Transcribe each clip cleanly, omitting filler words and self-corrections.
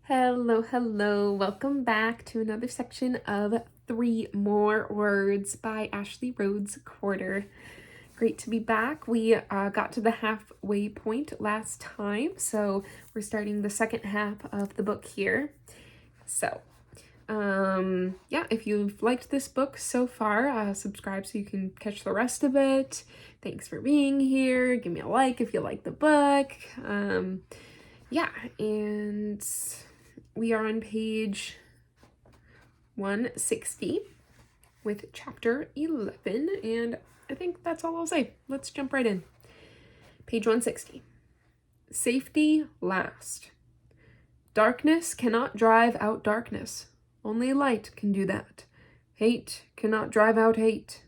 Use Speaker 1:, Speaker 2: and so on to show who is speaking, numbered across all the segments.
Speaker 1: Hello, hello. Welcome back to another section of Three More Words by Ashley Rhodes Quarter. Great to be back. We got to the halfway point last time, so we're starting the second half of the book here. So, yeah, if you've liked this book so far, subscribe so you can catch the rest of it. Thanks for being here. Give me a like if you like the book. Yeah, and we are on page 160 with chapter 11, and I think that's all I'll say. Let's jump right in. Page 160. Safety last. Darkness cannot drive out darkness. Only light can do that. Hate cannot drive out hate.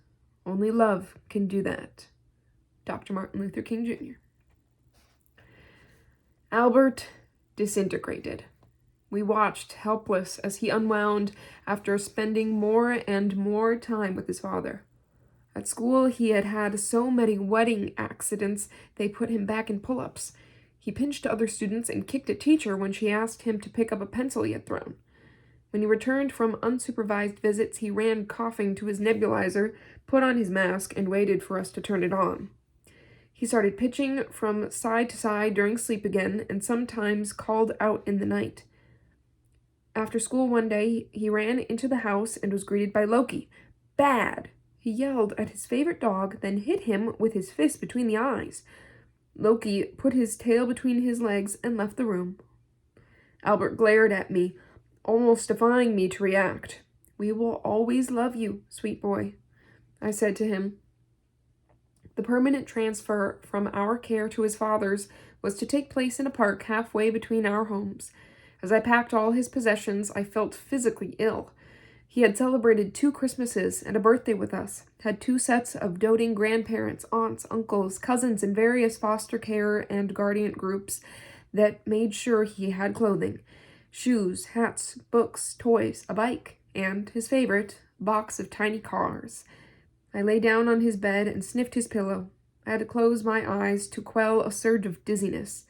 Speaker 1: Only love can do that. Dr. Martin Luther King Jr. Albert disintegrated. We watched, helpless, as he unwound after spending more and more time with his father. At school, he had had so many wedding accidents, they put him back in pull-ups. He pinched other students and kicked a teacher when she asked him to pick up a pencil he had thrown. When he returned from unsupervised visits, he ran coughing to his nebulizer, put on his mask, and waited for us to turn it on. He started pitching from side to side during sleep again, and sometimes called out in the night. After school one day, he ran into the house and was greeted by Loki. Bad! He yelled at his favorite dog, then hit him with his fist between the eyes. Loki put his tail between his legs and left the room. Albert glared at me, almost defying me to react. "We will always love you, sweet boy," I said to him. The permanent transfer from our care to his father's was to take place in a park halfway between our homes. As I packed all his possessions, I felt physically ill. He had celebrated 2 Christmases and a birthday with us, had 2 sets of doting grandparents, aunts, uncles, cousins, and various foster care and guardian groups that made sure he had clothing, shoes, hats, books, toys, a bike, and, his favorite, a box of tiny cars. I lay down on his bed and sniffed his pillow. I had to close my eyes to quell a surge of dizziness.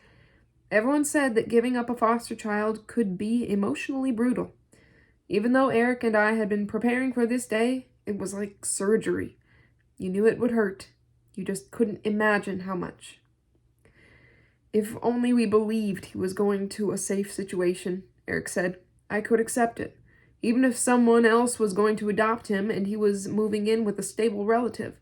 Speaker 1: Everyone said that giving up a foster child could be emotionally brutal. Even though Eric and I had been preparing for this day, it was like surgery. You knew it would hurt. You just couldn't imagine how much. If only we believed he was going to a safe situation, Eric said, I could accept it. Even if someone else was going to adopt him and he was moving in with a stable relative.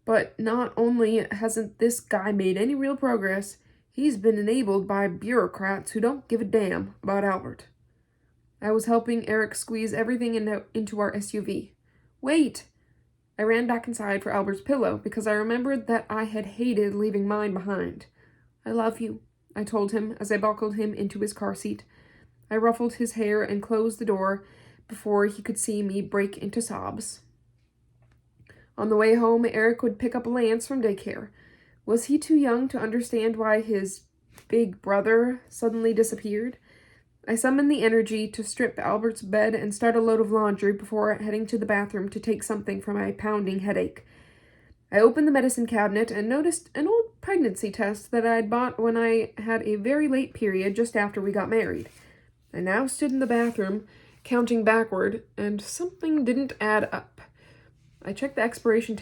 Speaker 1: But not only hasn't this guy made any real progress, he's been enabled by bureaucrats who don't give a damn about Albert. I was helping Eric squeeze everything into our SUV. Wait! I ran back inside for Albert's pillow because I remembered that I had hated leaving mine behind. I love you, I told him as I buckled him into his car seat. I ruffled his hair and closed the door before he could see me break into sobs. On the way home, Eric would pick up Lance from daycare. Was he too young to understand why his big brother suddenly disappeared? I summoned the energy to strip Albert's bed and start a load of laundry before heading to the bathroom to take something for my pounding headache. I opened the medicine cabinet and noticed an old pregnancy test that I'd bought when I had a very late period just after we got married. I now stood in the bathroom, counting backward, and something didn't add up. I checked the expiration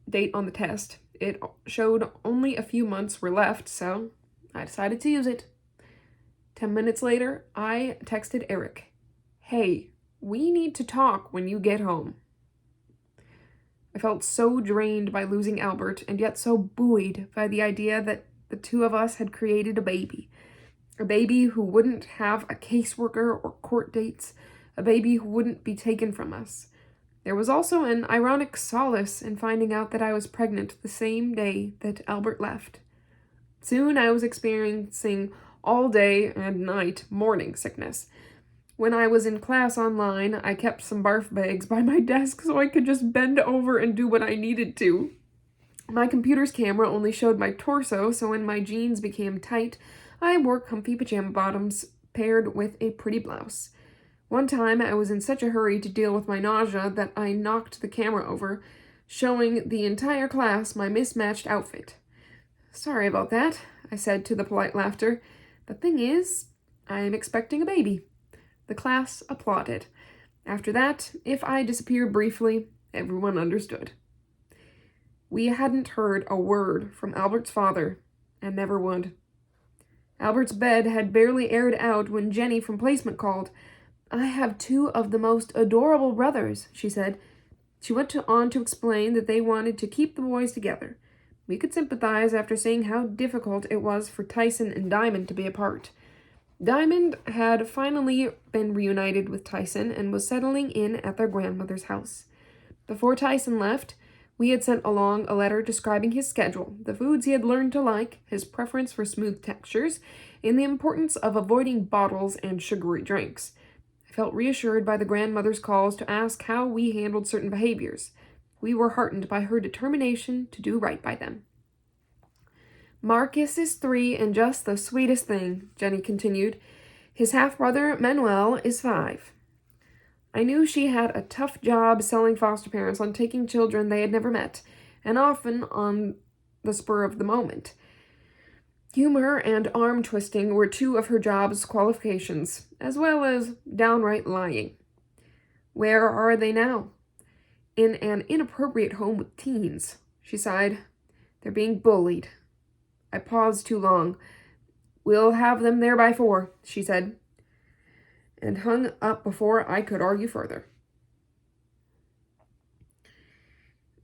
Speaker 1: date on the test. It showed only a few months were left, so I decided to use it. 10 minutes later, I texted Eric. Hey, we need to talk when you get home. I felt so drained by losing Albert, and yet so buoyed by the idea that the 2 of us had created a baby. A baby who wouldn't have a caseworker or court dates. A baby who wouldn't be taken from us. There was also an ironic solace in finding out that I was pregnant the same day that Albert left. Soon I was experiencing all day and night morning sickness. When I was in class online, I kept some barf bags by my desk so I could just bend over and do what I needed to. My computer's camera only showed my torso, so when my jeans became tight, I wore comfy pajama bottoms paired with a pretty blouse. One time, I was in such a hurry to deal with my nausea that I knocked the camera over, showing the entire class my mismatched outfit. Sorry about that, I said to the polite laughter. The thing is, I'm expecting a baby." The class applauded. After that, if I disappeared briefly, everyone understood. We hadn't heard a word from Albert's father, and never would. Albert's bed had barely aired out when Jenny from placement called. "I have two of the most adorable brothers," she said. She went on to explain that they wanted to keep the boys together. We could sympathize after seeing how difficult it was for Tyson and Diamond to be apart. Diamond had finally been reunited with Tyson and was settling in at their grandmother's house. Before Tyson left, we had sent along a letter describing his schedule, the foods he had learned to like, his preference for smooth textures, and the importance of avoiding bottles and sugary drinks. I felt reassured by the grandmother's calls to ask how we handled certain behaviors. We were heartened by her determination to do right by them. "Marcus is 3 and just the sweetest thing," Jenny continued. "His half-brother, Manuel, is 5. I knew she had a tough job selling foster parents on taking children they had never met, and often on the spur of the moment. Humor and arm-twisting were two of her job's qualifications, as well as downright lying. Where are they now? In an inappropriate home with teens," she sighed. "They're being bullied." I paused too long. "We'll have them there by 4, she said, and hung up before I could argue further.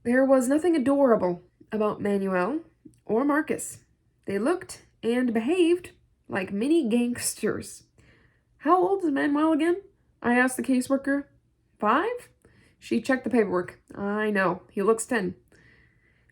Speaker 1: There was nothing adorable about Manuel or Marcus. They looked and behaved like mini gangsters. "How old is Manuel again?" I asked the caseworker. 5? She checked the paperwork. "I know, he looks 10.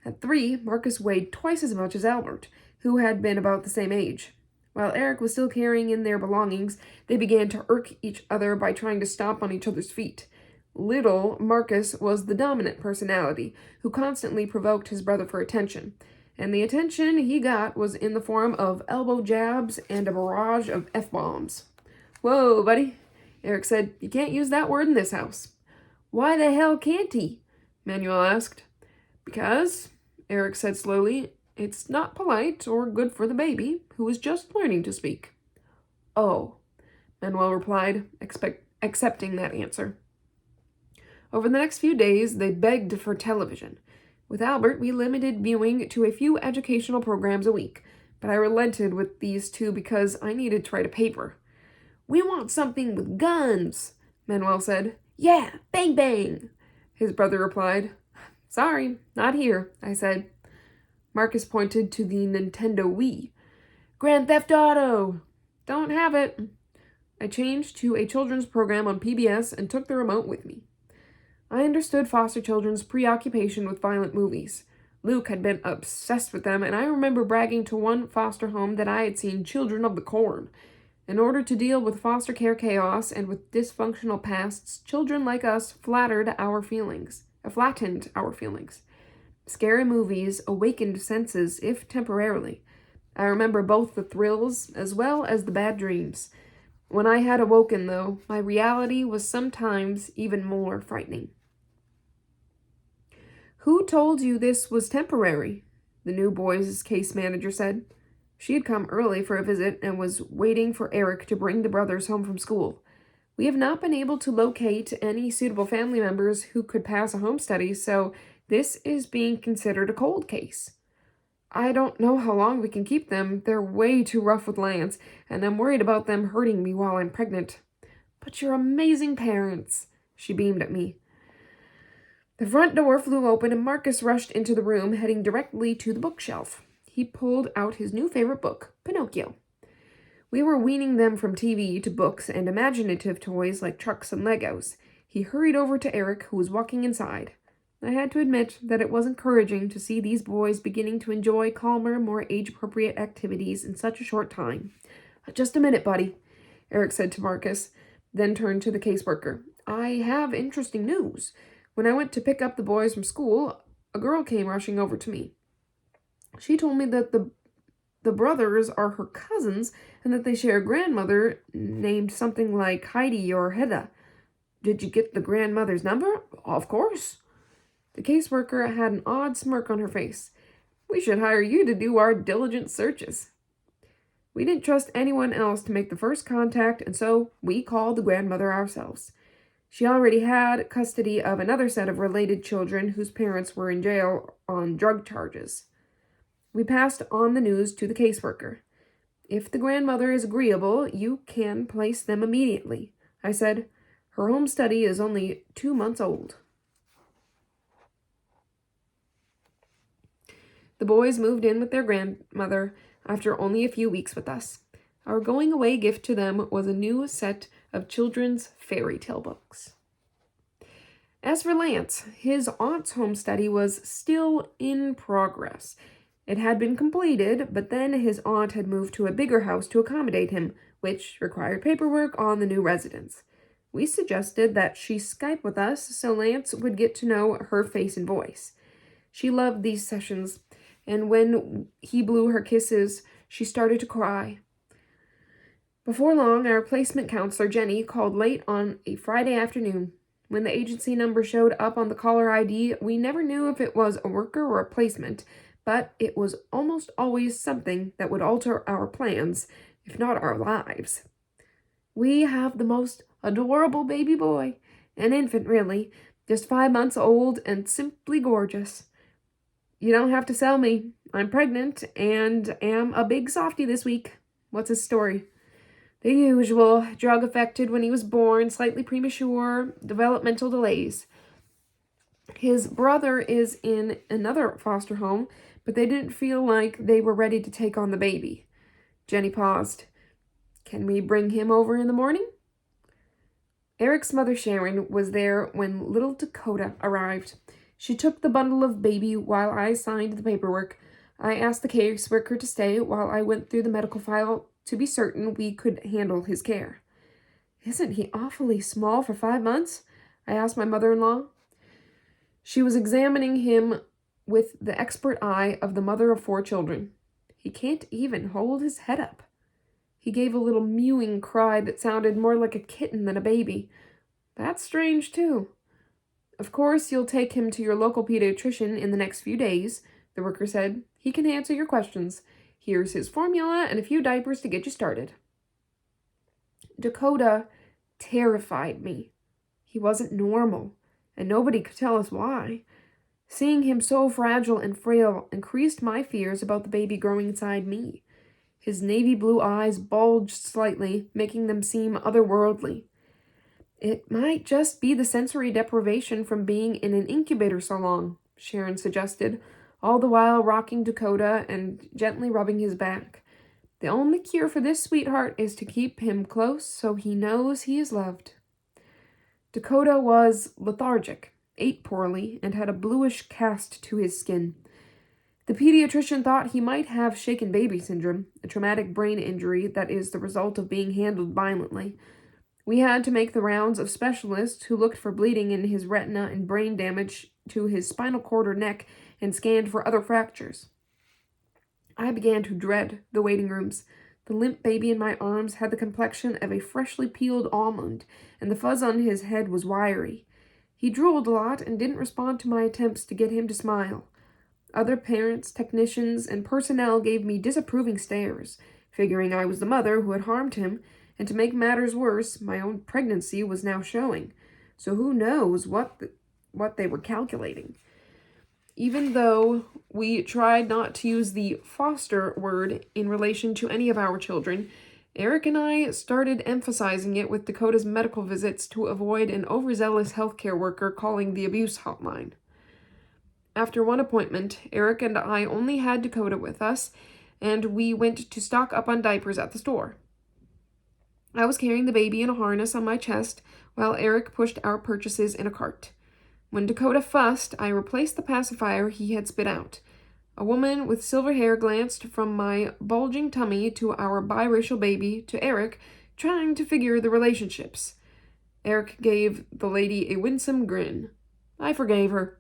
Speaker 1: At 3, Marcus weighed twice as much as Albert, who had been about the same age. While Eric was still carrying in their belongings, they began to irk each other by trying to stomp on each other's feet. Little Marcus was the dominant personality, who constantly provoked his brother for attention, and the attention he got was in the form of elbow jabs and a barrage of F-bombs. "Whoa, buddy," Eric said. "You can't use that word in this house." "Why the hell can't he?" Manuel asked. "Because," Eric said slowly, "it's not polite or good for the baby, who is just learning to speak." "Oh," Manuel replied, accepting that answer. Over the next few days, they begged for television. With Albert, we limited viewing to a few educational programs a week, but I relented with these two because I needed to write a paper. "We want something with guns," Manuel said. "Yeah, bang bang," his brother replied. "Sorry, not here," I said. Marcus pointed to the Nintendo Wii. "Grand Theft Auto!" "Don't have it." I changed to a children's program on PBS and took the remote with me. I understood foster children's preoccupation with violent movies. Luke had been obsessed with them, and I remember bragging to one foster home that I had seen Children of the Corn. In order to deal with foster care chaos and with dysfunctional pasts, children like us flattened our feelings. Scary movies awakened senses, if temporarily. I remember both the thrills as well as the bad dreams. When I had awoken, though, my reality was sometimes even more frightening. "Who told you this was temporary?" the new boys' case manager said. She had come early for a visit and was waiting for Eric to bring the brothers home from school. "We have not been able to locate any suitable family members who could pass a home study, so this is being considered a cold case. I don't know how long we can keep them. They're way too rough with Lance, and I'm worried about them hurting me while I'm pregnant." "But you're amazing parents," she beamed at me. The front door flew open and Marcus rushed into the room, heading directly to the bookshelf. He pulled out his new favorite book, Pinocchio. We were weaning them from TV to books and imaginative toys like trucks and Legos. He hurried over to Eric, who was walking inside. I had to admit that it was encouraging to see these boys beginning to enjoy calmer, more age-appropriate activities in such a short time. "Just a minute, buddy," Eric said to Marcus, then turned to the caseworker. "I have interesting news. When I went to pick up the boys from school, a girl came rushing over to me. She told me that the brothers are her cousins and that they share a grandmother named something like Heidi or Hedda. Did you get the grandmother's number?" "Of course." The caseworker had an odd smirk on her face. "We should hire you to do our diligent searches." We didn't trust anyone else to make the first contact, and so we called the grandmother ourselves. She already had custody of another set of related children whose parents were in jail on drug charges. We passed on the news to the caseworker. If the grandmother is agreeable, you can place them immediately, I said. Her home study is only 2 months old. The boys moved in with their grandmother after only a few weeks with us. Our going-away gift to them was a new set of children's fairy tale books. As for Lance, his aunt's home study was still in progress. It had been completed, but then his aunt had moved to a bigger house to accommodate him, which required paperwork on the new residence. We suggested that she Skype with us so Lance would get to know her face and voice. She loved these sessions, and when he blew her kisses, she started to cry. Before long, our placement counselor, Jenny, called late on a Friday afternoon. When the agency number showed up on the caller ID, we never knew if it was a worker or a placement, but it was almost always something that would alter our plans, if not our lives. We have the most adorable baby boy, an infant really, just 5 months old and simply gorgeous. You don't have to sell me. I'm pregnant and am a big softie this week. What's his story? The usual, drug affected when he was born, slightly premature, developmental delays. His brother is in another foster home, but they didn't feel like they were ready to take on the baby. Jenny paused. Can we bring him over in the morning? Eric's mother, Sharon, was there when little Dakota arrived. She took the bundle of baby while I signed the paperwork. I asked the caseworker to stay while I went through the medical file to be certain we could handle his care. Isn't he awfully small for 5 months? I asked my mother-in-law. She was examining him with the expert eye of the mother of 4 children. He can't even hold his head up. He gave a little mewing cry that sounded more like a kitten than a baby. That's strange, too. Of course, you'll take him to your local pediatrician in the next few days, the worker said. He can answer your questions. Here's his formula and a few diapers to get you started. Dakota terrified me. He wasn't normal, and nobody could tell us why. Seeing him so fragile and frail increased my fears about the baby growing inside me. His navy blue eyes bulged slightly, making them seem otherworldly. It might just be the sensory deprivation from being in an incubator so long, Sharon suggested, all the while rocking Dakota and gently rubbing his back. The only cure for this sweetheart is to keep him close so he knows he is loved. Dakota was lethargic, ate poorly, and had a bluish cast to his skin. The pediatrician thought he might have shaken baby syndrome, a traumatic brain injury that is the result of being handled violently. We had to make the rounds of specialists who looked for bleeding in his retina and brain damage to his spinal cord or neck and scanned for other fractures. I began to dread the waiting rooms. The limp baby in my arms had the complexion of a freshly peeled almond, and the fuzz on his head was wiry. He drooled a lot and didn't respond to my attempts to get him to smile. Other parents, technicians, and personnel gave me disapproving stares, figuring I was the mother who had harmed him, and to make matters worse, my own pregnancy was now showing. So who knows what they were calculating. Even though we tried not to use the foster word in relation to any of our children, Eric and I started emphasizing it with Dakota's medical visits to avoid an overzealous healthcare worker calling the abuse hotline. After one appointment, Eric and I only had Dakota with us, and we went to stock up on diapers at the store. I was carrying the baby in a harness on my chest, while Eric pushed our purchases in a cart. When Dakota fussed, I replaced the pacifier he had spit out. A woman with silver hair glanced from my bulging tummy to our biracial baby to Eric, trying to figure the relationships. Eric gave the lady a winsome grin. I forgave her.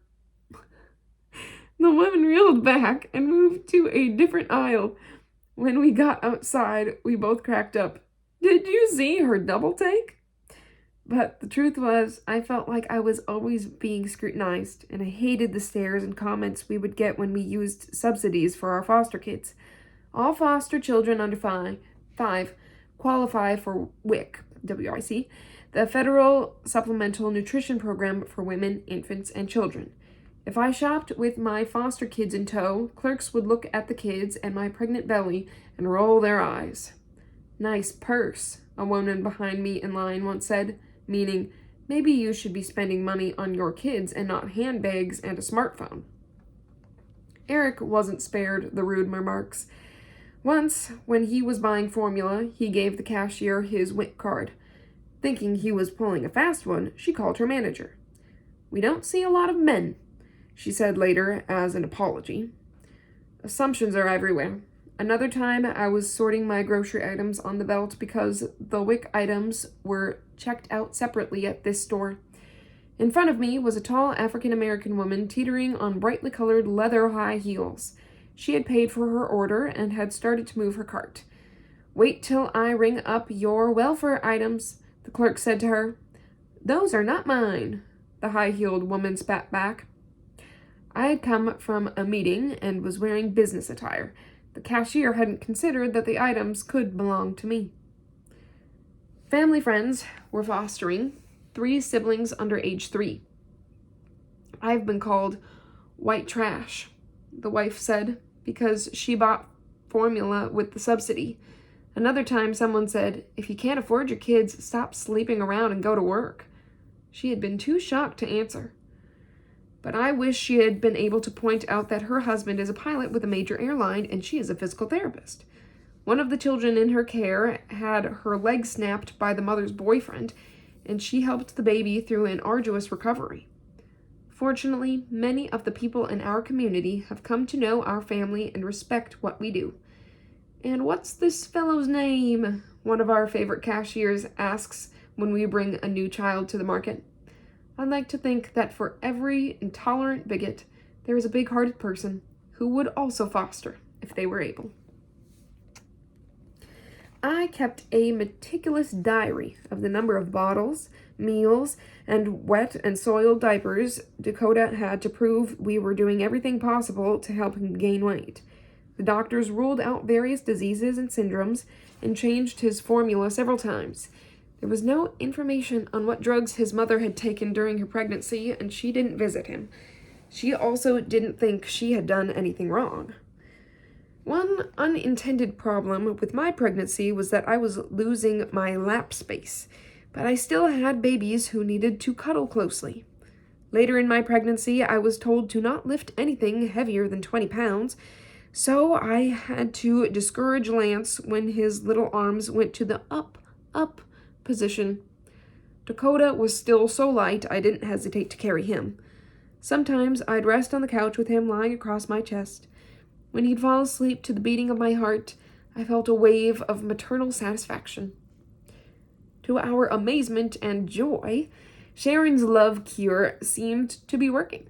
Speaker 1: The woman reeled back and moved to a different aisle. When we got outside, we both cracked up. Did you see her double take? But the truth was, I felt like I was always being scrutinized, and I hated the stares and comments we would get when we used subsidies for our foster kids. All foster children under five qualify for WIC, W-I-C, the Federal Supplemental Nutrition Program for women, infants, and children. If I shopped with my foster kids in tow, clerks would look at the kids and my pregnant belly and roll their eyes. Nice purse, a woman behind me in line once said, meaning, maybe you should be spending money on your kids and not handbags and a smartphone. Eric wasn't spared the rude remarks. Once, when he was buying formula, he gave the cashier his WIC card. Thinking he was pulling a fast one, she called her manager. "We don't see a lot of men," she said later as an apology. Assumptions are everywhere. Another time, I was sorting my grocery items on the belt because the WIC items were checked out separately at this store. In front of me was a tall African-American woman teetering on brightly colored leather high heels. She had paid for her order and had started to move her cart. "Wait till I ring up your welfare items," the clerk said to her. "Those are not mine," the high-heeled woman spat back. I had come from a meeting and was wearing business attire. The cashier hadn't considered that the items could belong to me. Family friends were fostering 3 siblings under age 3. "I've been called white trash," the wife said, because she bought formula with the subsidy. Another time someone said, "If you can't afford your kids, stop sleeping around and go to work." She had been too shocked to answer. But I wish she had been able to point out that her husband is a pilot with a major airline and she is a physical therapist. One of the children in her care had her leg snapped by the mother's boyfriend, and she helped the baby through an arduous recovery. Fortunately, many of the people in our community have come to know our family and respect what we do. "And what's this fellow's name?" one of our favorite cashiers asks when we bring a new child to the market. I'd like to think that for every intolerant bigot, there is a big-hearted person who would also foster if they were able. I kept a meticulous diary of the number of bottles, meals, and wet and soiled diapers Dakota had to prove we were doing everything possible to help him gain weight. The doctors ruled out various diseases and syndromes and changed his formula several times. There was no information on what drugs his mother had taken during her pregnancy, and she didn't visit him. She also didn't think she had done anything wrong. One unintended problem with my pregnancy was that I was losing my lap space, but I still had babies who needed to cuddle closely. Later in my pregnancy, I was told to not lift anything heavier than 20 pounds, so I had to discourage Lance when his little arms went to the up position. Dakota was still so light I didn't hesitate to carry him. Sometimes I'd rest on the couch with him lying across my chest. When he'd fall asleep to the beating of my heart, I felt a wave of maternal satisfaction. To our amazement and joy, Sharon's love cure seemed to be working.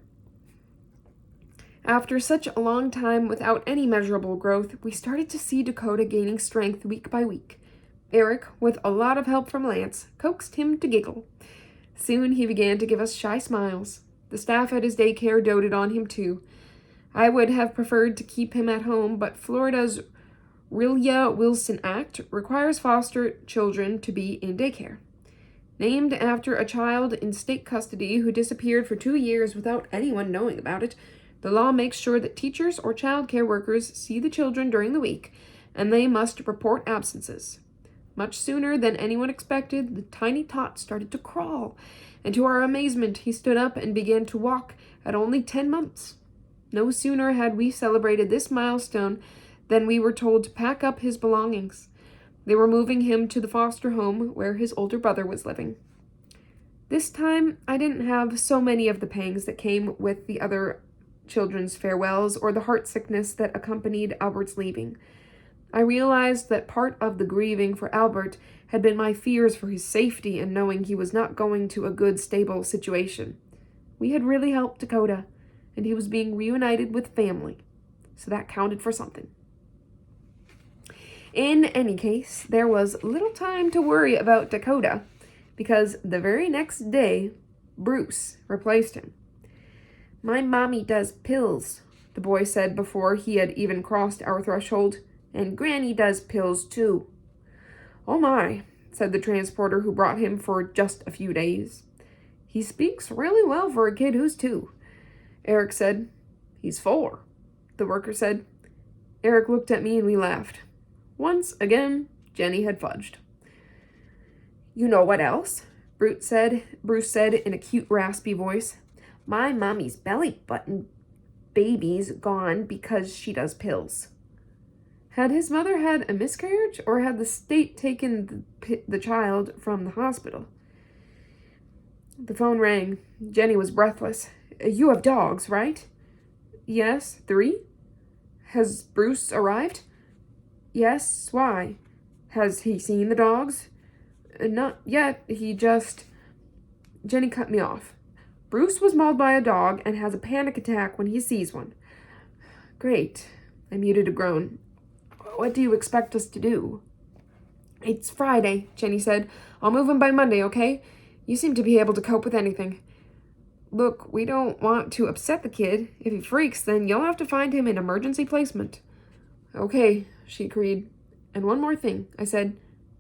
Speaker 1: After such a long time without any measurable growth, we started to see Dakota gaining strength week by week. Eric, with a lot of help from Lance, coaxed him to giggle. Soon he began to give us shy smiles. The staff at his daycare doted on him too. I would have preferred to keep him at home, but Florida's Rilya Wilson Act requires foster children to be in daycare. Named after a child in state custody who disappeared for 2 years without anyone knowing about it, the law makes sure that teachers or child care workers see the children during the week, and they must report absences. Much sooner than anyone expected, the tiny tot started to crawl, and to our amazement, he stood up and began to walk at only 10 months. No sooner had we celebrated this milestone than we were told to pack up his belongings. They were moving him to the foster home where his older brother was living. This time, I didn't have so many of the pangs that came with the other children's farewells or the heart sickness that accompanied Albert's leaving. I realized that part of the grieving for Albert had been my fears for his safety and knowing he was not going to a good, stable situation. We had really helped Dakota, and he was being reunited with family, so that counted for something. In any case, there was little time to worry about Dakota, because the very next day, Bruce replaced him. "My mommy does pills," the boy said before he had even crossed our threshold, and Granny does pills too." "Oh my," said the transporter who brought him for just a few days. "He speaks really well for a kid who's 2. Eric said. "He's 4. The worker said. Eric looked at me and we laughed. Once again, Jenny had fudged. "You know what else?" Bruce said in a cute, raspy voice. "My mommy's belly button baby's gone because she does pills." Had his mother had a miscarriage, or had the state taken the child from the hospital? The phone rang. Jenny was breathless. "You have dogs, right?" "Yes, 3. Has Bruce arrived?" "Yes, why? Has he seen the dogs?" "Not yet, he just—" Jenny cut me off. "Bruce was mauled by a dog and has a panic attack when he sees one." "Great." I muted a groan. "What do you expect us to do?" "It's Friday," Jenny said. "I'll move him by Monday, okay? You seem to be able to cope with anything." "Look, we don't want to upset the kid. If he freaks, then you'll have to find him an emergency placement." "Okay," she agreed. "And one more thing," I said.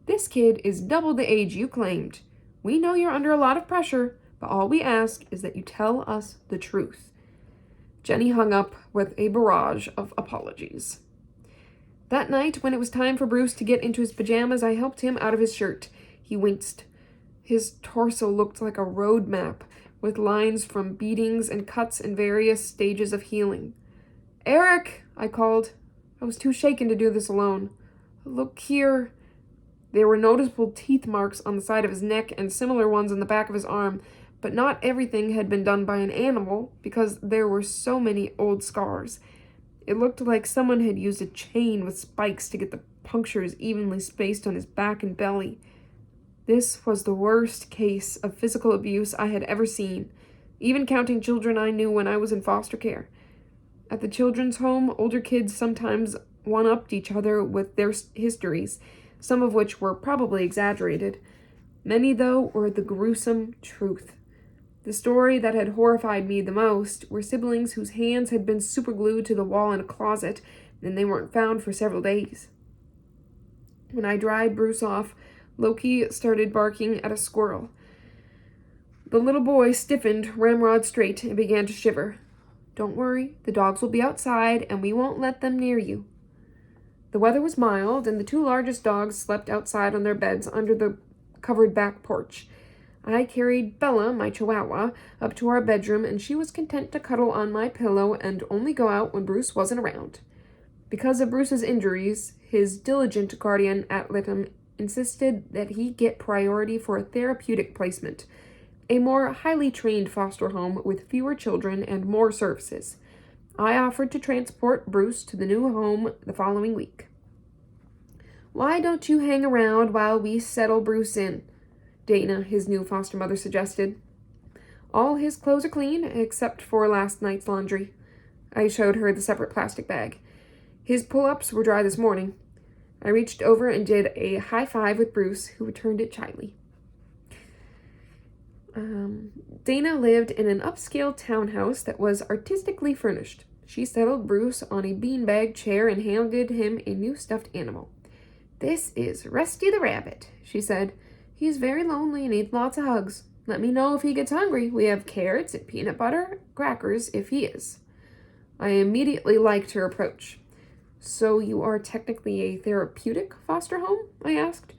Speaker 1: "This kid is double the age you claimed. We know you're under a lot of pressure, but all we ask is that you tell us the truth." Jenny hung up with a barrage of apologies. That night, when it was time for Bruce to get into his pajamas, I helped him out of his shirt. He winced. His torso looked like a road map, with lines from beatings and cuts in various stages of healing. "Eric!" I called. I was too shaken to do this alone. "Look here." There were noticeable teeth marks on the side of his neck and similar ones on the back of his arm, but not everything had been done by an animal because there were so many old scars. It looked like someone had used a chain with spikes to get the punctures evenly spaced on his back and belly. This was the worst case of physical abuse I had ever seen, even counting children I knew when I was in foster care. At the children's home, older kids sometimes one-upped each other with their histories, some of which were probably exaggerated. Many, though, were the gruesome truth. The story that had horrified me the most were siblings whose hands had been superglued to the wall in a closet, and they weren't found for several days. When I dried Bruce off, Loki started barking at a squirrel. The little boy stiffened ramrod straight and began to shiver. "Don't worry, the dogs will be outside, and we won't let them near you." The weather was mild, and the 2 largest dogs slept outside on their beds under the covered back porch. I carried Bella, my chihuahua, up to our bedroom, and she was content to cuddle on my pillow and only go out when Bruce wasn't around. Because of Bruce's injuries, his diligent guardian ad litem insisted that he get priority for a therapeutic placement, a more highly trained foster home with fewer children and more services. I offered to transport Bruce to the new home the following week. "Why don't you hang around while we settle Bruce in?" Dana, his new foster mother, suggested. "All his clothes are clean, except for last night's laundry." I showed her the separate plastic bag. "His pull-ups were dry this morning." I reached over and did a high five with Bruce, who returned it shyly. Dana lived in an upscale townhouse that was artistically furnished. She settled Bruce on a beanbag chair and handed him a new stuffed animal. "This is Rusty the Rabbit," she said. "He's very lonely and needs lots of hugs. Let me know if he gets hungry. We have carrots and peanut butter, crackers if he is." I immediately liked her approach. "So you are technically a therapeutic foster home?" I asked.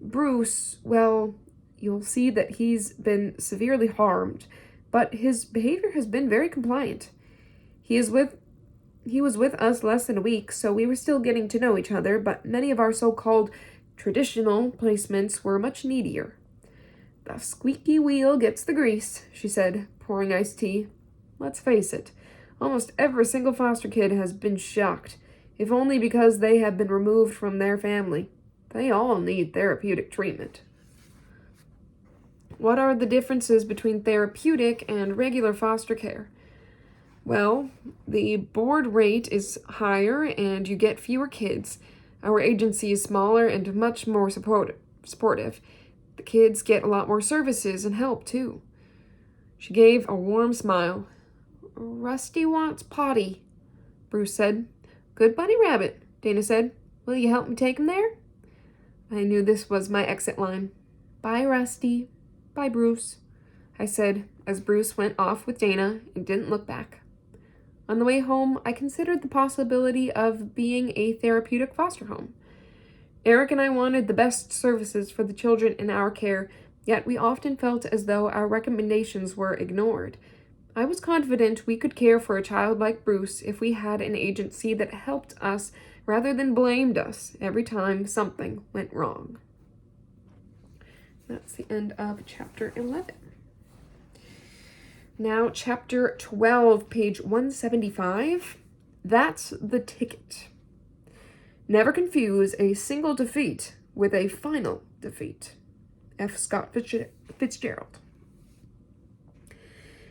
Speaker 1: "Bruce, well, you'll see that he's been severely harmed, but his behavior has been very compliant. He was with us less than a week, so we were still getting to know each other, but many of our so-called traditional placements were much needier." "The squeaky wheel gets the grease," she said, pouring iced tea. "Let's face it, almost every single foster kid has been shocked, if only because they have been removed from their family. They all need therapeutic treatment." "What are the differences between therapeutic and regular foster care?" "Well, the board rate is higher and you get fewer kids. Our agency is smaller and much more supportive. The kids get a lot more services and help, too." She gave a warm smile. "Rusty wants potty," Bruce said. "Good bunny rabbit. Dana said. Will you help me take him there? I knew this was my exit line. Bye, Rusty. Bye, Bruce, I said as Bruce went off with Dana and didn't look back. On the way home, I considered the possibility of being a therapeutic foster home. Eric and I wanted the best services for the children in our care, yet we often felt as though our recommendations were ignored. I was confident we could care for a child like Bruce if we had an agency that helped us rather than blamed us every time something went wrong. That's the end of chapter 11. Now, chapter 12, page 175. That's the ticket. Never confuse a single defeat with a final defeat. F. Scott Fitzgerald.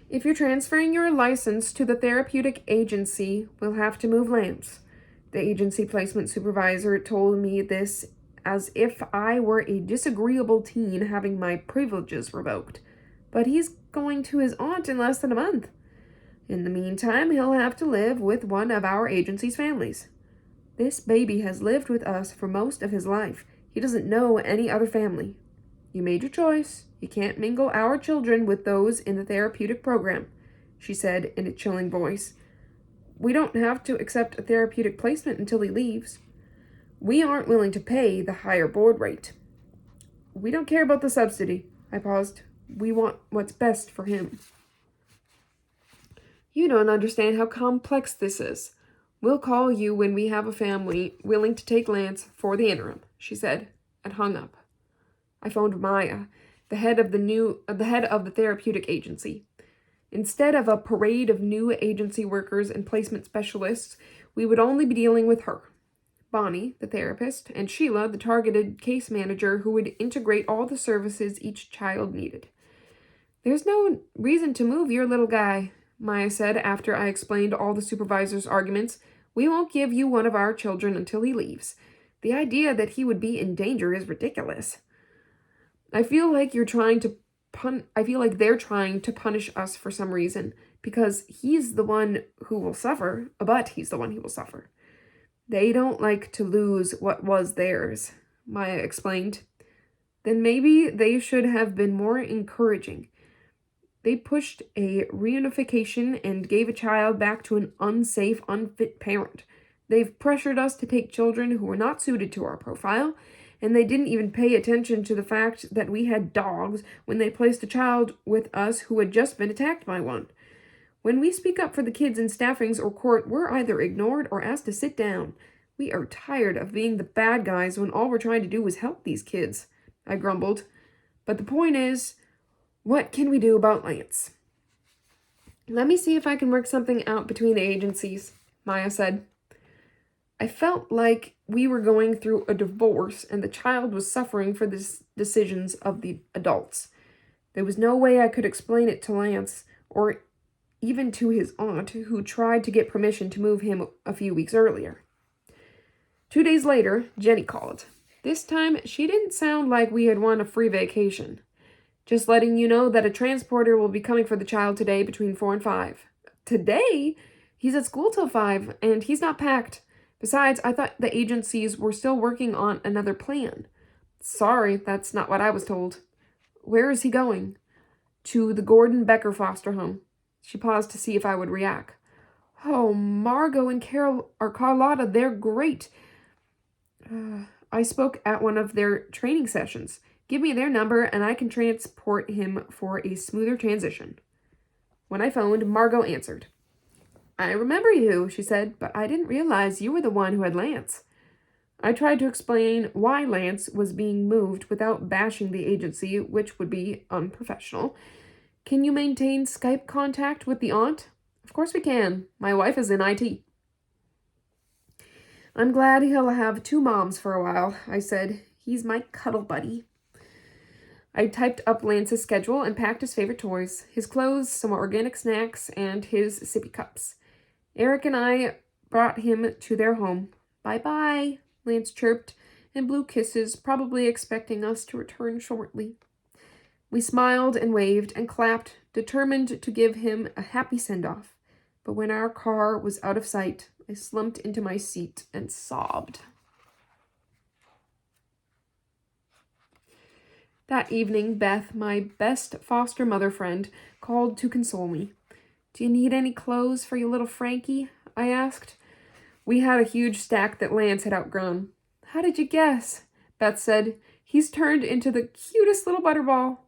Speaker 1: If you're transferring your license to the therapeutic agency, we'll have to move lamps. The agency placement supervisor told me this as if I were a disagreeable teen having my privileges revoked. But he's going to his aunt in less than a month. In the meantime, he'll have to live with one of our agency's families. This baby has lived with us for most of his life. He doesn't know any other family. You made your choice. You can't mingle our children with those in the therapeutic program, she said in a chilling voice. We don't have to accept a therapeutic placement until he leaves. We aren't willing to pay the higher board rate. We don't care about the subsidy. I paused. We want what's best for him. You don't understand how complex this is. We'll call you when we have a family willing to take Lance for the interim, she said, and hung up. I phoned Maya, the head of the therapeutic agency. Instead of a parade of new agency workers and placement specialists, we would only be dealing with her, Bonnie, the therapist, and Sheila, the targeted case manager who would integrate all the services each child needed. There's no reason to move your little guy, Maya said after I explained all the supervisor's arguments. We won't give you one of our children until he leaves. The idea that he would be in danger is ridiculous. I feel like they're trying to punish us for some reason, because he's the one who will suffer, but he's the one who will suffer. They don't like to lose what was theirs, Maya explained. Then maybe they should have been more encouraging. They pushed a reunification and gave a child back to an unsafe, unfit parent. They've pressured us to take children who were not suited to our profile, and they didn't even pay attention to the fact that we had dogs when they placed a child with us who had just been attacked by one. When we speak up for the kids in staffings or court, we're either ignored or asked to sit down. We are tired of being the bad guys when all we're trying to do is help these kids, I grumbled. But the point is, what can we do about Lance? Let me see if I can work something out between the agencies, Maya said. I felt like we were going through a divorce and the child was suffering for the decisions of the adults. There was no way I could explain it to Lance or even to his aunt, who tried to get permission to move him a few weeks earlier. 2 days later, Jenny called. This time, she didn't sound like we had won a free vacation. Just letting you know that a transporter will be coming for the child today between 4 and 5. Today? He's at school till 5, and he's not packed. Besides, I thought the agencies were still working on another plan. Sorry, that's not what I was told. Where is he going? To the Gordon Becker foster home. She paused to see if I would react. Oh, Margot and Carlotta, they're great. I spoke at one of their training sessions. Give me their number and I can transport him for a smoother transition. When I phoned, Margot answered. I remember you, she said, but I didn't realize you were the one who had Lance. I tried to explain why Lance was being moved without bashing the agency, which would be unprofessional. Can you maintain Skype contact with the aunt? Of course we can. My wife is in IT. I'm glad he'll have 2 moms for a while, I said. He's my cuddle buddy. I typed up Lance's schedule and packed his favorite toys, his clothes, some organic snacks, and his sippy cups. Eric and I brought him to their home. Bye-bye, Lance chirped, and blew kisses, probably expecting us to return shortly. We smiled and waved and clapped, determined to give him a happy send-off. But when our car was out of sight, I slumped into my seat and sobbed. That evening, Beth, my best foster mother friend, called to console me. "Do you need any clothes for your little Frankie?" I asked. We had a huge stack that Lance had outgrown. "How did you guess?" Beth said. "He's turned into the cutest little butterball."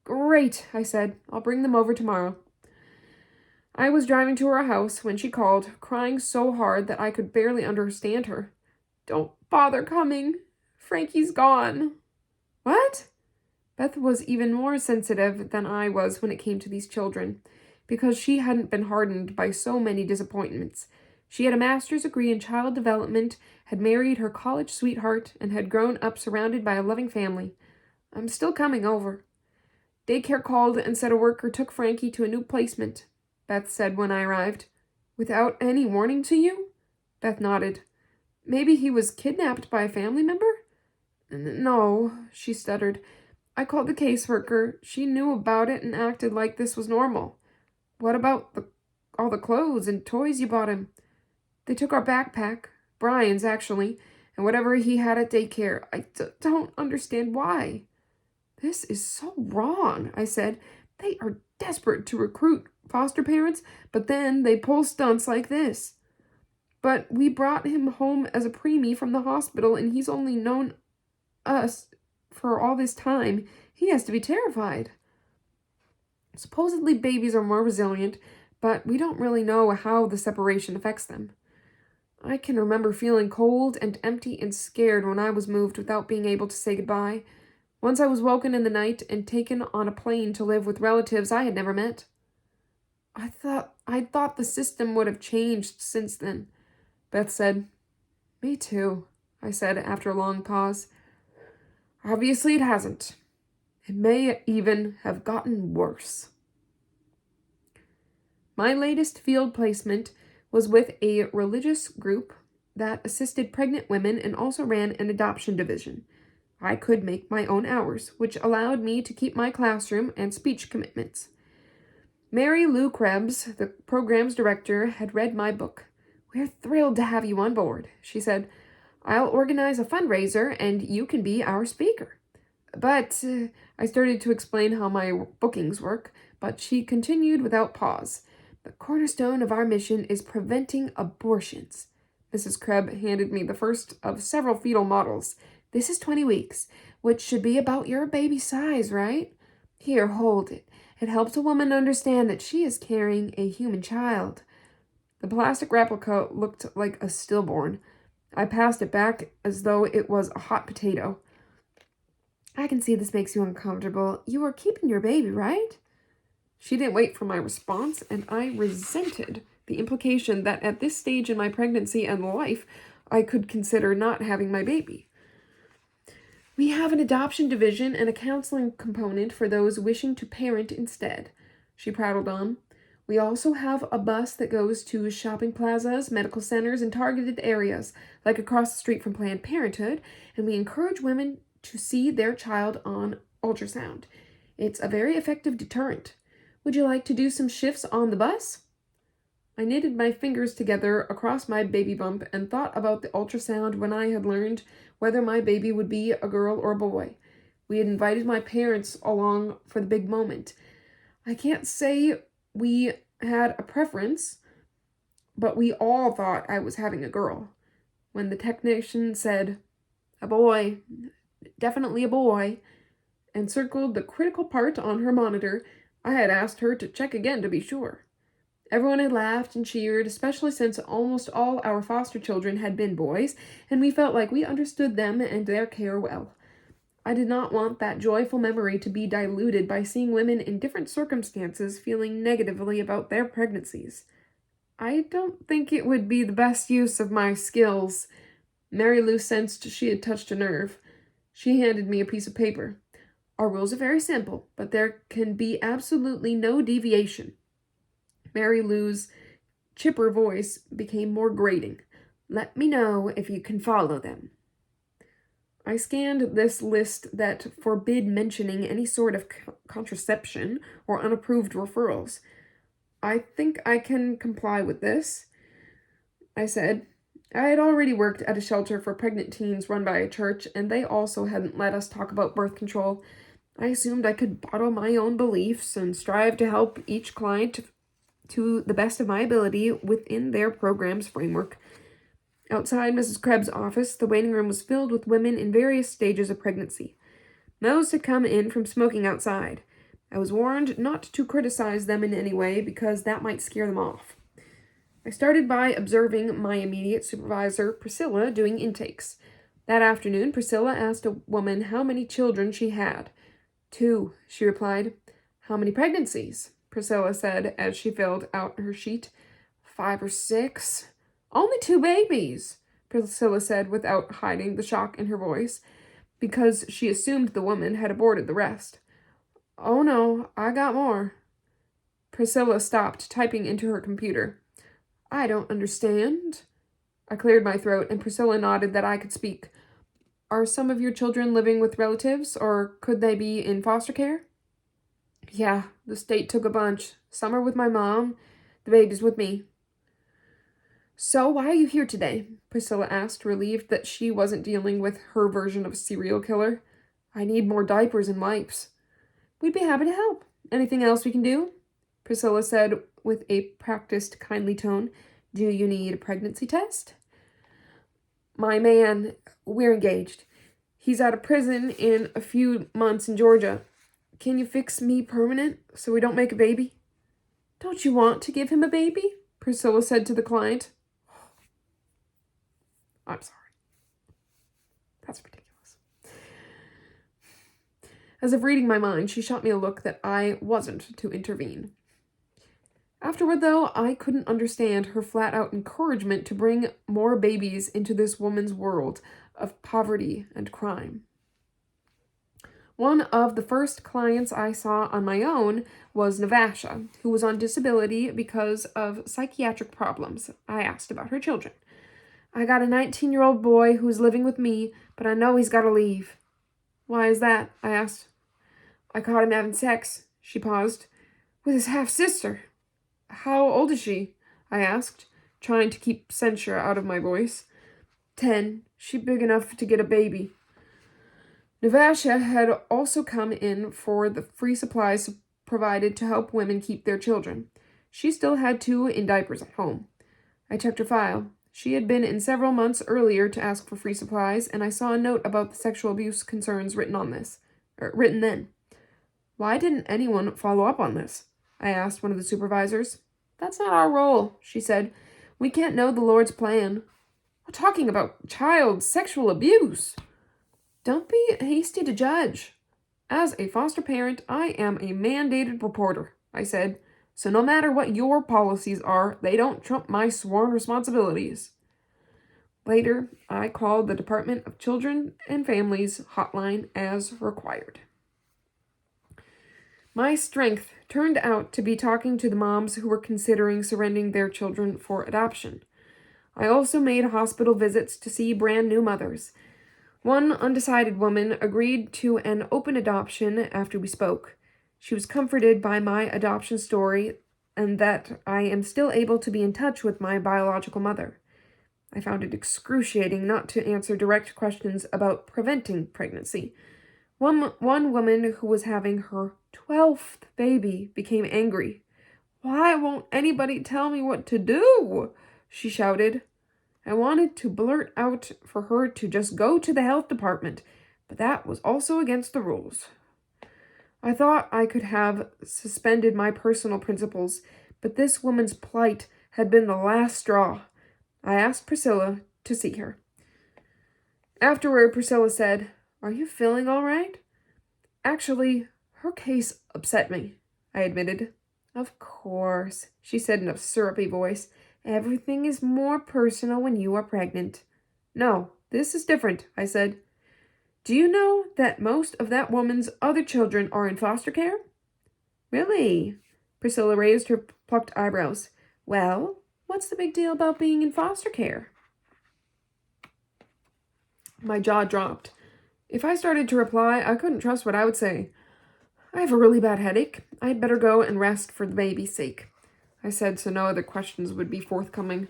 Speaker 1: "Great," I said. "I'll bring them over tomorrow." I was driving to her house when she called, crying so hard that I could barely understand her. "Don't bother coming. Frankie's gone." "What?" Beth was even more sensitive than I was when it came to these children, because she hadn't been hardened by so many disappointments. She had a master's degree in child development, had married her college sweetheart, and had grown up surrounded by a loving family. "I'm still coming over." "Daycare called and said a worker took Frankie to a new placement," Beth said when I arrived. "Without any warning to you?" Beth nodded. "Maybe he was kidnapped by a family member?" "No," she stuttered. "I called the caseworker. She knew about it and acted like this was normal." "What about all the clothes and toys you bought him?" "They took our backpack, Brian's actually, and whatever he had at daycare. I don't understand why." "This is so wrong," I said. "They are desperate to recruit foster parents, but then they pull stunts like this." "But we brought him home as a preemie from the hospital, and he's only known us for all this time. He has to be terrified." "Supposedly babies are more resilient, but we don't really know how the separation affects them." I can remember feeling cold and empty and scared when I was moved without being able to say goodbye. Once I was woken in the night and taken on a plane to live with relatives I had never met. I thought the system would have changed since then," Beth said. "Me too," I said after a long pause. "Obviously it hasn't. It may even have gotten worse." My latest field placement was with a religious group that assisted pregnant women and also ran an adoption division. I could make my own hours, which allowed me to keep my classroom and speech commitments. Mary Lou Krebs, the program's director, had read my book. "We're thrilled to have you on board," she said. "I'll organize a fundraiser and you can be our speaker." But I started to explain how my bookings work, but she continued without pause. "The cornerstone of our mission is preventing abortions." Mrs. Krebs handed me the first of several fetal models. "This is 20 weeks, which should be about your baby size, right? Here, hold it. It helps a woman understand that she is carrying a human child." The plastic replica looked like a stillborn. I passed it back as though it was a hot potato. "I can see this makes you uncomfortable. You are keeping your baby, right?" She didn't wait for my response, and I resented the implication that at this stage in my pregnancy and life, I could consider not having my baby. "We have an adoption division and a counseling component for those wishing to parent instead," she prattled on. "We also have a bus that goes to shopping plazas, medical centers, and targeted areas, like across the street from Planned Parenthood, and we encourage women to see their child on ultrasound. It's a very effective deterrent. Would you like to do some shifts on the bus?" I knitted my fingers together across my baby bump and thought about the ultrasound when I had learned whether my baby would be a girl or a boy. We had invited my parents along for the big moment. I can't say we had a preference, but we all thought I was having a girl. When the technician said, "A boy, definitely a boy," and circled the critical part on her monitor, I had asked her to check again to be sure. Everyone had laughed and cheered, especially since almost all our foster children had been boys, and we felt like we understood them and their care well. I did not want that joyful memory to be diluted by seeing women in different circumstances feeling negatively about their pregnancies. I don't think it would be the best use of my skills. Mary Lou sensed she had touched a nerve. She handed me a piece of paper. "Our rules are very simple, but there can be absolutely no deviation." Mary Lou's chipper voice became more grating. "Let me know if you can follow them." I scanned this list that forbid mentioning any sort of contraception or unapproved referrals. "I think I can comply with this." I said. I had already worked at a shelter for pregnant teens run by a church, and they also hadn't let us talk about birth control. I assumed I could bottle my own beliefs and strive to help each client to the best of my ability within their program's framework. Outside Mrs. Krebs' office, the waiting room was filled with women in various stages of pregnancy. Most had come in from smoking outside. I was warned not to criticize them in any way because that might scare them off. I started by observing my immediate supervisor, Priscilla, doing intakes. That afternoon, Priscilla asked a woman how many children she had. 2, she replied. How many pregnancies? Priscilla said as she filled out her sheet. 5 or 6. Only 2 babies, Priscilla said without hiding the shock in her voice, because she assumed the woman had aborted the rest. Oh no, I got more. Priscilla stopped typing into her computer. I don't understand. I cleared my throat, and Priscilla nodded that I could speak. Are some of your children living with relatives, or could they be in foster care? Yeah, the state took a bunch. Some are with my mom, the baby's with me. So why are you here today? Priscilla asked, relieved that she wasn't dealing with her version of a serial killer. I need more diapers and wipes. We'd be happy to help. Anything else we can do? Priscilla said with a practiced, kindly tone. Do you need a pregnancy test? My man, we're engaged. He's out of prison in a few months in Georgia. Can you fix me permanent so we don't make a baby? Don't you want to give him a baby? Priscilla said to the client. I'm sorry. That's ridiculous. As if reading my mind, she shot me a look that I wasn't to intervene. Afterward, though, I couldn't understand her flat-out encouragement to bring more babies into this woman's world of poverty and crime. One of the first clients I saw on my own was Navasha, who was on disability because of psychiatric problems. I asked about her children. I got a 19-year-old boy who's living with me, but I know he's got to leave. Why is that? I asked. I caught him having sex, she paused, with his half-sister. How old is she? I asked, trying to keep censure out of my voice. 10. She big enough to get a baby. Navasha had also come in for the free supplies provided to help women keep their children. She still had 2 in diapers at home. I checked her file. She had been in several months earlier to ask for free supplies, and I saw a note about the sexual abuse concerns written then. Why didn't anyone follow up on this? I asked one of the supervisors. That's not our role, she said. We can't know the Lord's plan. We're talking about child sexual abuse. Don't be hasty to judge. As a foster parent, I am a mandated reporter, I said. So no matter what your policies are, they don't trump my sworn responsibilities. Later, I called the Department of Children and Families hotline as required. My strength turned out to be talking to the moms who were considering surrendering their children for adoption. I also made hospital visits to see brand new mothers. One undecided woman agreed to an open adoption after we spoke. She was comforted by my adoption story and that I am still able to be in touch with my biological mother. I found it excruciating not to answer direct questions about preventing pregnancy. One woman who was having her 12th baby became angry. Why won't anybody tell me what to do? She shouted. I wanted to blurt out for her to just go to the health department, but that was also against the rules. I thought I could have suspended my personal principles, but this woman's plight had been the last straw. I asked Priscilla to see her. Afterward, Priscilla said, Are you feeling all right? Actually, her case upset me, I admitted. Of course, she said in a syrupy voice. Everything is more personal when you are pregnant. No, this is different, I said. Do you know that most of that woman's other children are in foster care? Really? Priscilla raised her plucked eyebrows. Well, what's the big deal about being in foster care? My jaw dropped. If I started to reply, I couldn't trust what I would say. I have a really bad headache. I'd better go and rest for the baby's sake, I said so no other questions would be forthcoming.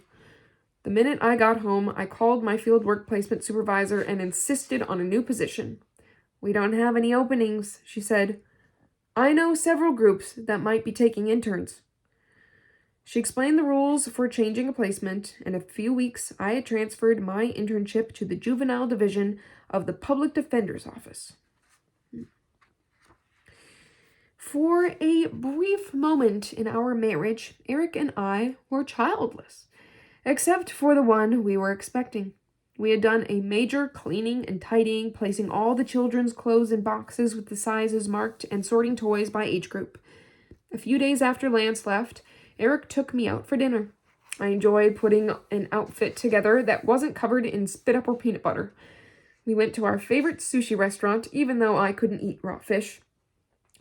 Speaker 1: The minute I got home, I called my field work placement supervisor and insisted on a new position. "We don't have any openings," she said. "I know several groups that might be taking interns." She explained the rules for changing a placement. In a few weeks, I had transferred my internship to the juvenile division of the public defender's office. For a brief moment in our marriage, Eric and I were childless, except for the one we were expecting. We had done a major cleaning and tidying, placing all the children's clothes in boxes with the sizes marked and sorting toys by age group. A few days after Lance left, Eric took me out for dinner. I enjoyed putting an outfit together that wasn't covered in spit-up or peanut butter. We went to our favorite sushi restaurant, even though I couldn't eat raw fish.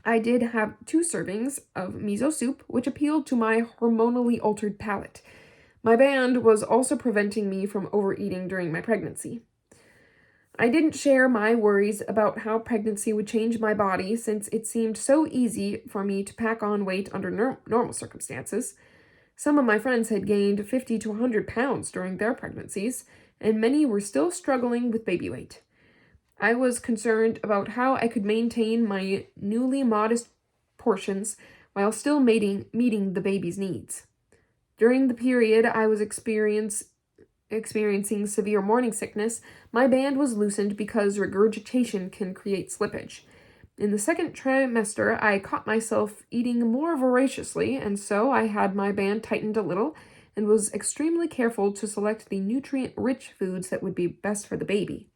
Speaker 1: I did have 2 servings of miso soup, which appealed to my hormonally altered palate. My band was also preventing me from overeating during my pregnancy. I didn't share my worries about how pregnancy would change my body, since it seemed so easy for me to pack on weight under normal circumstances. Some of my friends had gained 50 to 100 pounds during their pregnancies, and many were still struggling with baby weight. I was concerned about how I could maintain my newly modest portions while still meeting the baby's needs. During the period I was experiencing severe morning sickness, my band was loosened because regurgitation can create slippage. In the second trimester, I caught myself eating more voraciously, and so I had my band tightened a little and was extremely careful to select the nutrient-rich foods that would be best for the baby.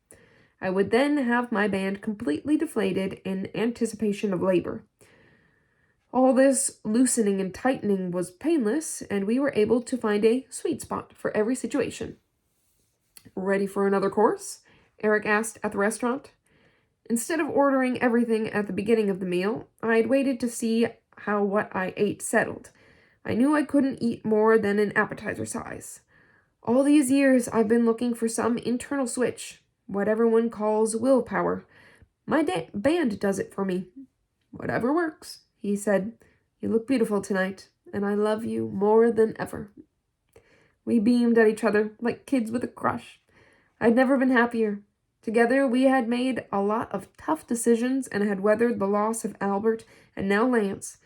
Speaker 1: I would then have my band completely deflated in anticipation of labor. All this loosening and tightening was painless, and we were able to find a sweet spot for every situation. "Ready for another course?" Eric asked at the restaurant. Instead of ordering everything at the beginning of the meal, I had waited to see how what I ate settled. I knew I couldn't eat more than an appetizer size. All these years I've been looking for some internal switch, what everyone calls willpower. My band does it for me. "Whatever works," he said. "You look beautiful tonight, and I love you more than ever." We beamed at each other like kids with a crush. I'd never been happier. Together, we had made a lot of tough decisions and had weathered the loss of Albert and now Lance.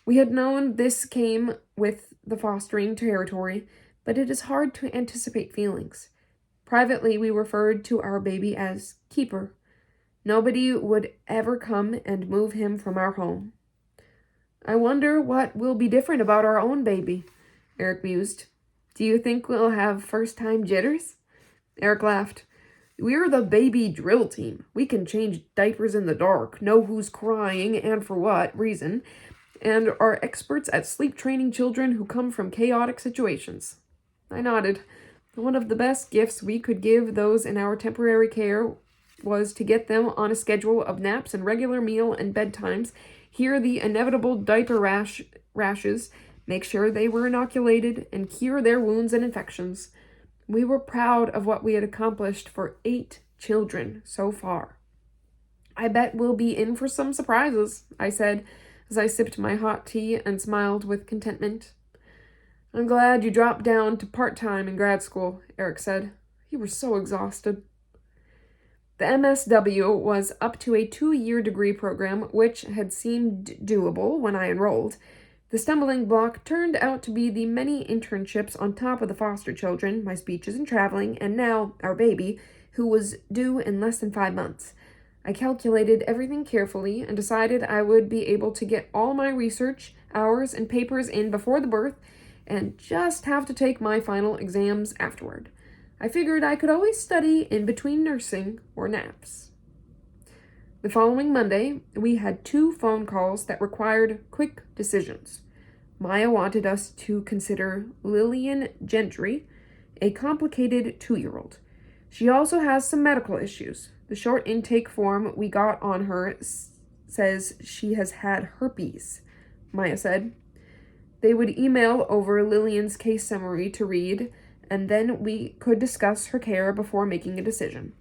Speaker 1: We had known this came with the fostering territory, but it is hard to anticipate feelings. Privately, we referred to our baby as Keeper. Nobody would ever come and move him from our home. "I wonder what will be different about our own baby," Eric mused. "Do you think we'll have first-time jitters?" Eric laughed. "We're the baby drill team. We can change diapers in the dark, know who's crying and for what reason, and are experts at sleep training children who come from chaotic situations." I nodded. One of the best gifts we could give those in our temporary care was to get them on a schedule of naps and regular meal and bedtimes, hear the inevitable diaper rashes, make sure they were inoculated, and cure their wounds and infections. We were proud of what we had accomplished for 8 children so far. "I bet we'll be in for some surprises," I said, as I sipped my hot tea and smiled with contentment. "I'm glad you dropped down to part-time in grad school," Eric said. "You were so exhausted." The MSW was up to a 2-year degree program, which had seemed doable when I enrolled. The stumbling block turned out to be the many internships on top of the foster children, my speeches and traveling, and now our baby, who was due in less than 5 months. I calculated everything carefully and decided I would be able to get all my research, hours, and papers in before the birth, and just have to take my final exams afterward. I figured I could always study in between nursing or naps. The following Monday, we had 2 phone calls that required quick decisions. Maya wanted us to consider Lillian Gentry, a complicated 2-year-old. She also has some medical issues. The short intake form we got on her says she has had herpes, Maya said. They would email over Lillian's case summary to read, and then we could discuss her care before making a decision.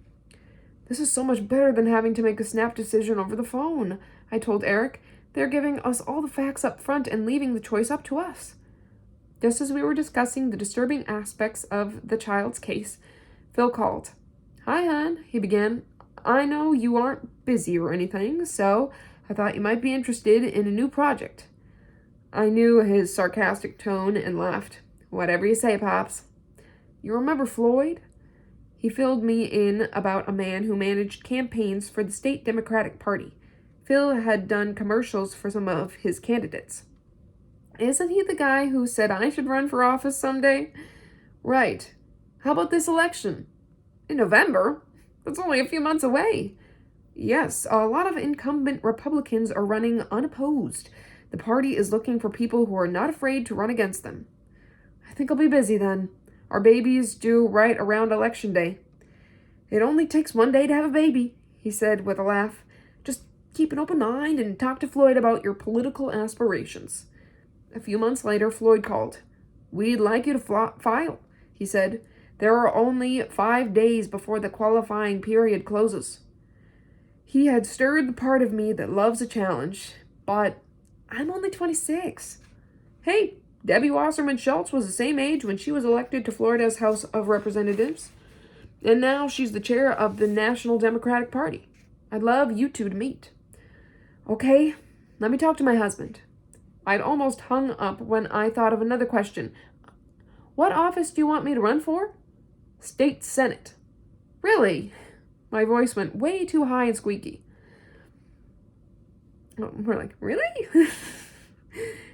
Speaker 1: "This is so much better than having to make a snap decision over the phone," I told Eric. "They're giving us all the facts up front and leaving the choice up to us." Just as we were discussing the disturbing aspects of the child's case, Phil called. "Hi, hon," he began. "I know you aren't busy or anything, so I thought you might be interested in a new project." I knew his sarcastic tone and laughed. "Whatever you say, Pops." "You remember Floyd?" He filled me in about a man who managed campaigns for the state Democratic Party. Phil had done commercials for some of his candidates. "Isn't he the guy who said I should run for office someday?" "Right. How about this election?" "In November? That's only a few months away." "Yes, a lot of incumbent Republicans are running unopposed. The party is looking for people who are not afraid to run against them." "I think I'll be busy then. Our baby's due right around Election Day." "It only takes one day to have a baby," he said with a laugh. "Just keep an open mind and talk to Floyd about your political aspirations." A few months later, Floyd called. "We'd like you to file," he said. "There are only 5 days before the qualifying period closes." He had stirred the part of me that loves a challenge, but I'm only 26. Hey, Debbie Wasserman Schultz was the same age when she was elected to Florida's House of Representatives, and now she's the chair of the National Democratic Party. I'd love you two to meet. Okay, let me talk to my husband. I'd almost hung up when I thought of another question. "What office do you want me to run for?" "State Senate." "Really?" My voice went way too high and squeaky. We're like, "Really?"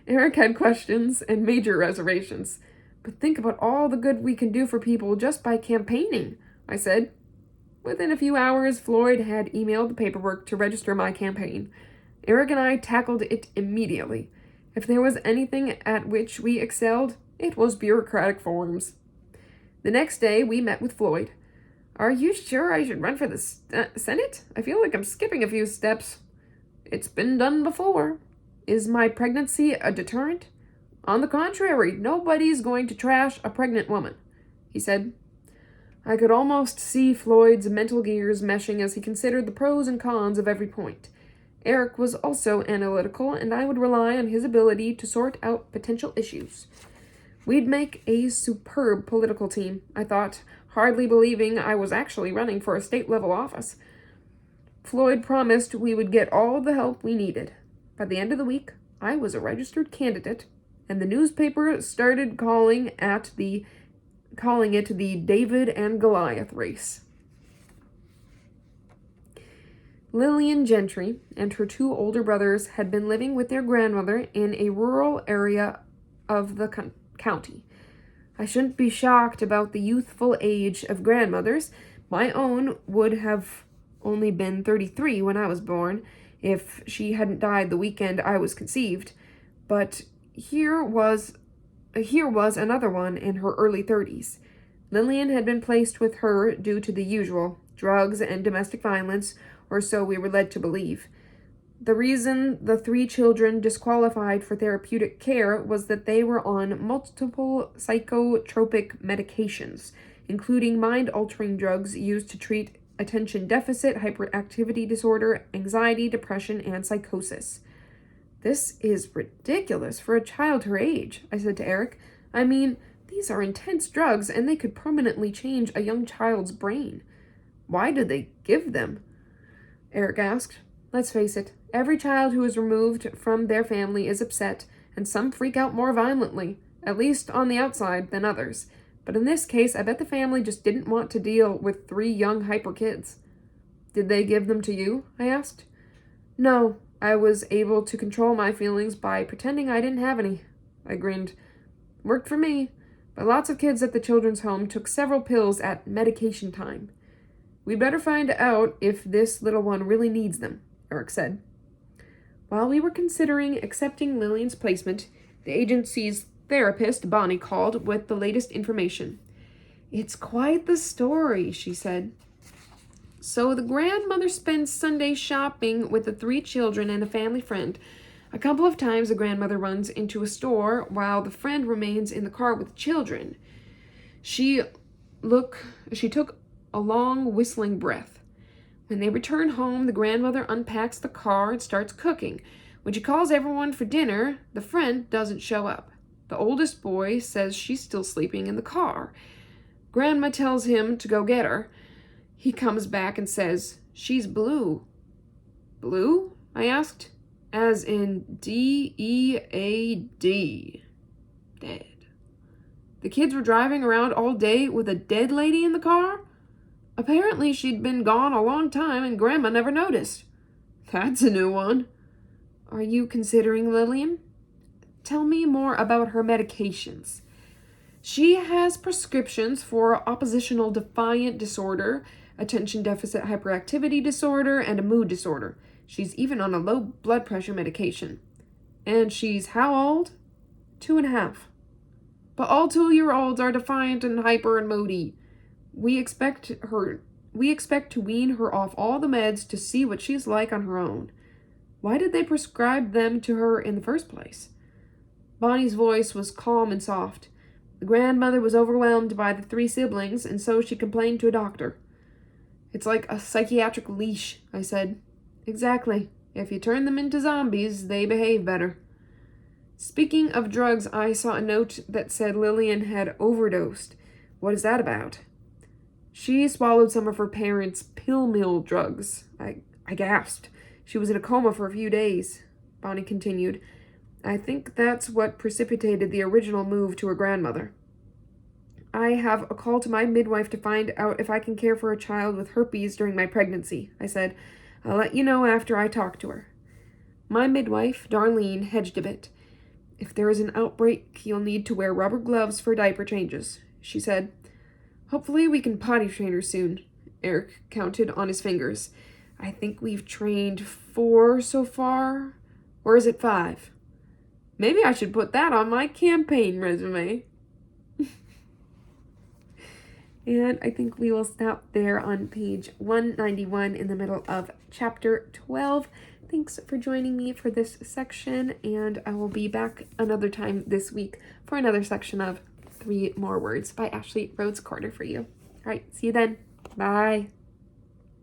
Speaker 1: Eric had questions and major reservations. "But think about all the good we can do for people just by campaigning," I said. Within a few hours, Floyd had emailed the paperwork to register my campaign. Eric and I tackled it immediately. If there was anything at which we excelled, it was bureaucratic forms. The next day, we met with Floyd. "Are you sure I should run for the Senate? I feel like I'm skipping a few steps." "It's been done before." "Is my pregnancy a deterrent?" "On the contrary, nobody's going to trash a pregnant woman," he said. I could almost see Floyd's mental gears meshing as he considered the pros and cons of every point. Eric was also analytical, and I would rely on his ability to sort out potential issues. We'd make a superb political team, I thought, hardly believing I was actually running for a state-level office. Floyd promised we would get all the help we needed. By the end of the week, I was a registered candidate, and the newspaper started calling it the David and Goliath race. Lillian Gentry and her 2 older brothers had been living with their grandmother in a rural area of the county. I shouldn't be shocked about the youthful age of grandmothers. My own would have only been 33 when I was born, if she hadn't died the weekend I was conceived. But here was another one in her early 30s. Lillian had been placed with her due to the usual, drugs and domestic violence, or so we were led to believe. The reason the 3 children disqualified for therapeutic care was that they were on multiple psychotropic medications, including mind-altering drugs used to treat attention deficit, hyperactivity disorder, anxiety, depression, and psychosis. "This is ridiculous for a child her age," I said to Eric. "I mean, these are intense drugs, and they could permanently change a young child's brain. Why do they give them?" Eric asked. "Let's face it, every child who is removed from their family is upset, and some freak out more violently, at least on the outside, than others. But in this case, I bet the family just didn't want to deal with 3 young hyper kids." "Did they give them to you?" I asked. "No, I was able to control my feelings by pretending I didn't have any." I grinned. "Worked for me, but lots of kids at the children's home took several pills at medication time." "We'd better find out if this little one really needs them," Eric said. While we were considering accepting Lillian's placement, the agency's therapist, Bonnie, called with the latest information. "It's quite the story," she said. "So the grandmother spends Sunday shopping with the 3 children and a family friend. A couple of times the grandmother runs into a store while the friend remains in the car with the children. She took a long whistling breath. When they return home, the grandmother unpacks the car and starts cooking. When she calls everyone for dinner, the friend doesn't show up. The oldest boy says she's still sleeping in the car. Grandma tells him to go get her. He comes back and says, she's blue. Blue? I asked. As in D-E-A-D. Dead. The kids were driving around all day with a dead lady in the car? Apparently she'd been gone a long time and Grandma never noticed. That's a new one. Are you considering Lillian? Tell me more about her medications. She has prescriptions for oppositional defiant disorder, attention deficit hyperactivity disorder, and a mood disorder. She's even on a low blood pressure medication. And she's how old? 2.5. But all 2-year-olds are defiant and hyper and moody. We expect to wean her off all the meds to see what she's like on her own. Why did they prescribe them to her in the first place? Bonnie's voice was calm and soft. The grandmother was overwhelmed by the 3 siblings, and so she complained to a doctor. It's like a psychiatric leash, I said. Exactly. If you turn them into zombies, they behave better. Speaking of drugs, I saw a note that said Lillian had overdosed. What is that about? She swallowed some of her parents' pill mill drugs. I gasped. She was in a coma for a few days, Bonnie continued. I think that's what precipitated the original move to her grandmother. I have a call to my midwife to find out if I can care for a child with herpes during my pregnancy, I said. I'll let you know after I talk to her. My midwife, Darlene, hedged a bit. If there is an outbreak, you'll need to wear rubber gloves for diaper changes, she said. Hopefully we can potty train her soon. Eric counted on his fingers. I think we've trained 4 so far. Or is it 5? Maybe I should put that on my campaign resume. And I think we will stop there on page 191 in the middle of chapter 12. Thanks for joining me for this section, and I will be back another time this week for another section of 3 More Words by Ashley Rhodes Carter for you. All right, see you then. Bye.